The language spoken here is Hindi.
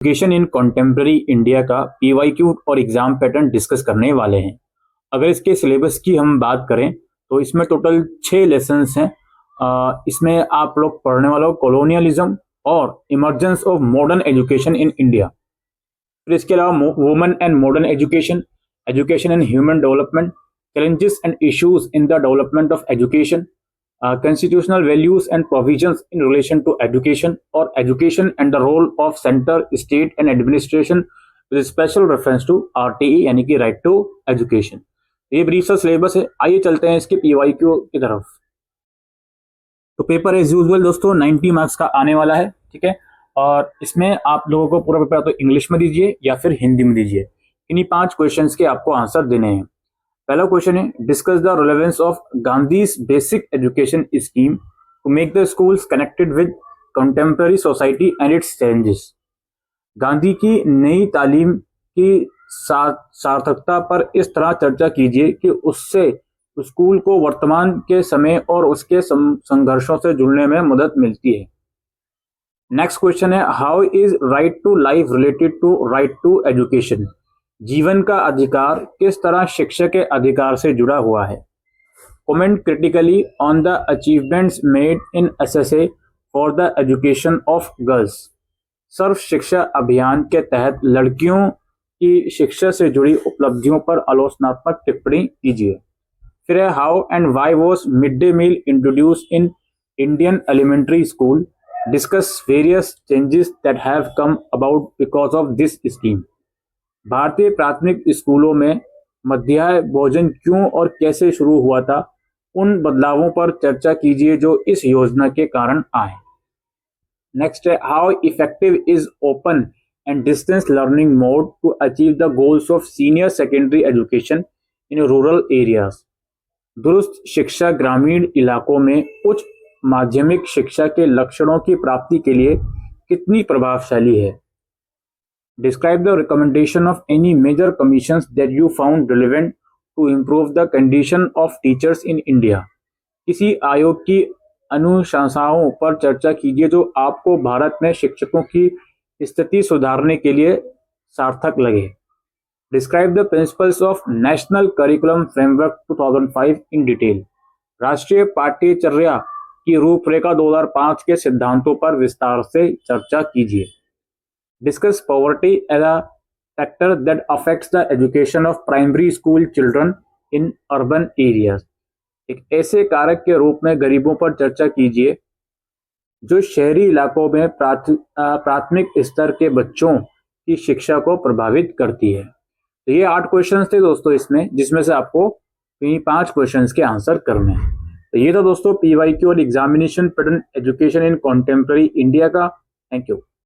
एजुकेशन इन कॉन्टेम्प्रेरी इंडिया का पीवाईक्यू और एग्जाम पैटर्न डिस्कस करने वाले हैं। अगर इसके सिलेबस की हम बात करें तो इसमें टोटल 6 लेसन्स हैं। इसमें आप लोग पढ़ने वाले हो कॉलोनियलिज्म और emergence of modern education in India. फिर इसके अलावा women and modern education, education and human development, challenges and issues in the development of education, constitutional values and provisions in relation to education, or education and the role of center, state and administration with special reference to RTE यानी कि राइट टू एजुकेशन। ये ब्रीफ सा सिलेबस है। आइए चलते हैं इसके पीवाईक्यू की तरफ। तो पेपर एज यूजुअल दोस्तों 90 मार्क्स का आने वाला है, ठीक है। और इसमें आप लोगों को पूरा पेपर तो इंग्लिश में दीजिए या फिर हिंदी में दीजिए। इन्हीं 5 क्वेश्चंस के आपको आंसर देने हैं। पहला क्वेश्चन है, discuss the relevance of Gandhi's basic education scheme to make the schools connected with contemporary society and its challenges. Gandhi की नई तालीम की सार्थकता पर इस तरह चर्चा कीजिए कि उससे स्कूल को वर्तमान के समय और उसके संघर्षों से जुड़ने में मदद मिलती है। नेक्स्ट क्वेश्चन है, how is right to life related to right to education. जीवन का अधिकार किस तरह शिक्षा के अधिकार से जुड़ा हुआ है। Comment critically on the achievements made in SSA for the education of girls. Sarva Shiksha Abhiyan के तहत लड़कियों की शिक्षा से जुड़ी उपलब्धियों पर आलोचनात्मक टिप्पणी कीजिए। फिर है, how and why was mid day meal introduced in Indian elementary school. Discuss various changes that have come about because of this scheme. भारतीय प्राथमिक स्कूलों में मध्याह्न भोजन क्यों और कैसे शुरू हुआ था, उन बदलावों पर चर्चा कीजिए जो इस योजना के कारण आए। नेक्स्ट है, how effective is open and distance learning mode to achieve the goals of senior secondary education in rural areas. दुरुस्त शिक्षा ग्रामीण इलाकों में उच्च माध्यमिक शिक्षा के लक्ष्यों की प्राप्ति के लिए कितनी प्रभावशाली है। Describe the recommendation of any major commissions that you found relevant to improve the condition of teachers in India. किसी आयोग की अनुशंसाओं पर चर्चा कीजिए जो आपको भारत में शिक्षकों की स्थिति सुधारने के लिए सार्थक लगे। Describe the principles of National Curriculum Framework 2005 in detail. राष्ट्रीय पाठ्यचर्या की रूपरेखा 2005 के सिद्धांतों पर विस्तार से चर्चा कीजिए। Discuss poverty as a factor that affects the education of primary school children in urban areas. एक ऐसे कारक के रूप में गरीबों पर चर्चा कीजिए जो शहरी इलाकों में प्राथमिक स्तर के बच्चों की शिक्षा को प्रभावित करती है। तो ये 8 क्वेश्चंस थे दोस्तों इसमें, जिसमें से आपको इन 5 क्वेश्चंस के आंसर करने हैं। तो ये था दोस्तों पीवाईक्यू और examination pattern education in contemporary India का। Thank you.